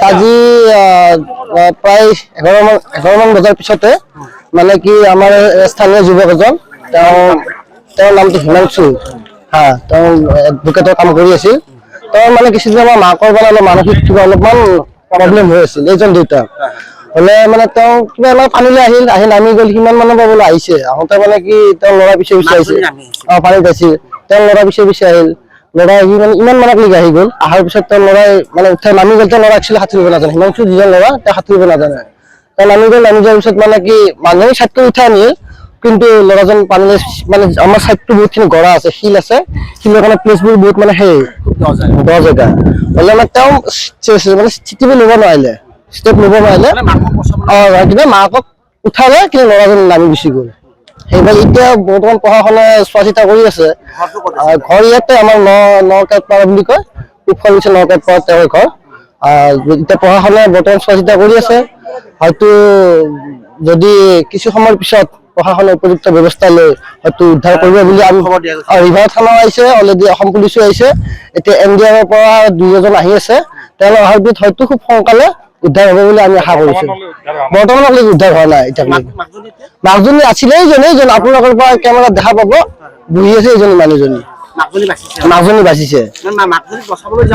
আজি প্ৰায় 11 মান বজাৰ পিছতে মানে কি আমাৰ স্থানীয় যুৱক এজন তেওঁৰ নামটো হিমাংশু তেওঁ এডভোকেটৰ কাম কৰি আছিল। তেওঁ মানে কিছুদিন আমাৰ মাকৰ মানে মানসিক কিবা অলপমান প্ৰব্লেম হৈ আছিল এইজন দেউতা হলে মানে তেওঁ কিবা অলপ পানীলৈ আহি নামি গ'ল। সিমান মানৰ পৰা বোলে আহিছে, আহোঁতে মানে কি তেওঁ ল'ৰা পিছে আহিছে পানীত আহিছিল। তেওঁ ল'ৰা পিছে আহিল, ল'ৰা আহি মানে ইমান মানক লৈকে আহি গ'ল। অহাৰ পিছত তেওঁ ল'ৰাই মানে উঠাই নামি গ'ল। তেওঁ ল'ৰা একচুৱেলি সাঁতুৰিব নাজানে, হিমাংশু যিজন ল'ৰা তেওঁ সাঁতুৰিব নাজানে। তেওঁ নামি গ'ল, নামি যোৱাৰ পিছত মানে কি মানুহে ছাইডটো উঠাই আনিল, কিন্তু ল'ৰাজন পানীলৈ মানে আমাৰ ছাইডটো বহুতখিনি গৰা আছে, শিল আছে, শিলৰ কাৰণে প্লেচবোৰ বহুত মানে সেই দ জেগা হ'লে মানে তেওঁ মানে স্থিতিবোৰ ল'ব নোৱাৰিলে, ষ্টেপ ল'ব নোৱাৰিলে। কিন্তু মাকক উঠালে, কিন্তু ল'ৰাজন নামি গুচি গ'ল। সেইবাৰ এতিয়া বৰ্তমান প্ৰশাসনে চোৱা চিতা কৰি আছে। ঘৰ ইয়াতে আমাৰ নকাইপাৰা বুলি কয়, পূবফাল নকাইপাৰা তেওঁৰ ঘৰ। এতিয়া প্ৰশাসনে বৰ্তমান চোৱা চিতা কৰি আছে। হয়তো যদি কিছু সময়ৰ পিছত প্ৰশাসনে উপযুক্ত ব্যৱস্থা লৈ হয়তো উদ্ধাৰ কৰিব বুলি আমি ৰিভাৰ থানাও আহিছে, অলৰেডি অসম পুলিচো আহিছে। এতিয়া NDR-ৰ পৰা 2 এজন আহি আছে। তেওঁলোক অহাৰ পিছত হয়তো খুব সোনকালে উদ্ধাৰ হ'ব বুলি আমি আশা কৰিছো। বৰ্তমানলৈকে উদ্ধাৰ হোৱা নাই। মাকজনী আছিলে এইজন আপোনালোকৰ পৰা কেমেৰাত দেখা পাব, বহি আছে এইজনী মানুহজনী। মাকজনী বাচিছে,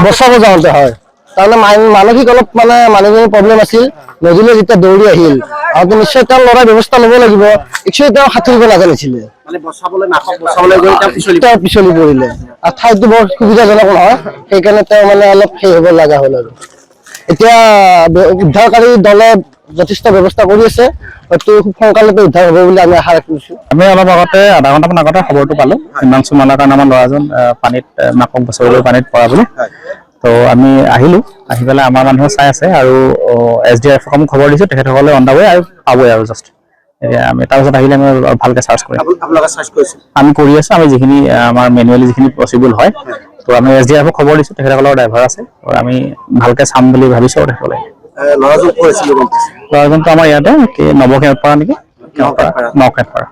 বচাব যাওঁতে হয়। তাৰমানে মানসিক অলপ মানে মানুহজনীৰ প্ৰব্লেম আছিল। নদীলৈ যেতিয়া দৌৰি আহিল আৰু নিশ্চয় তেওঁ ল'ৰাই ব্যৱস্থা ল'ব লাগিব। একচুৱেলি তেওঁ সাঁতুৰিব নাজানিছিলে, তেওঁ পিছলি পৰিলে আৰু ঠাইটো বৰ সুবিধাজনক নহয়। সেইকাৰণে তেওঁ মানে অলপ সেই হ'ব লগা হ'ল আৰু এতিয়া উদ্ধাৰকাৰী দলে যথেষ্ট ব্যৱস্থা কৰি আছে। হয়তো খুব সোনকালে উদ্ধাৰ হ'ব বুলি আমি আশা ৰাখিছোঁ। আমি অলপ আগতে আধা ঘণ্টামান আগতে খবৰটো পালোঁ হিমাংশু মালাকাৰ নামৰ ল'ৰাজন পানীত মাকক বচাবলৈ পানীত পৰা বুলি। তো আমি আহিলোঁ, আহি পেলাই আমাৰ মানুহে চাই আছে আৰু SDRF-ক খবৰ দিছোঁ। তেখেতসকলে অন দা ৱে আৰু পাবই আৰু জাষ্ট এতিয়া আমি তাৰপিছত আহিলে আমি ভালকৈ চাৰ্চ কৰিম। আমি কৰি আছোঁ, আমি যিখিনি আমাৰ মেনুৱেলি যিখিনি পচিবল হয়। তো আমি SDRF-ক খবৰ দিছোঁ, তেখেতসকলৰ ড্ৰাইভাৰ আছে। আমি ভালকৈ চাম বুলি ভাবিছোঁ। তেখেতসকলে ল'ৰাজনটো আমাৰ ইয়াতে নৱখেৰপাৰা নেকি, নকাইপাৰা।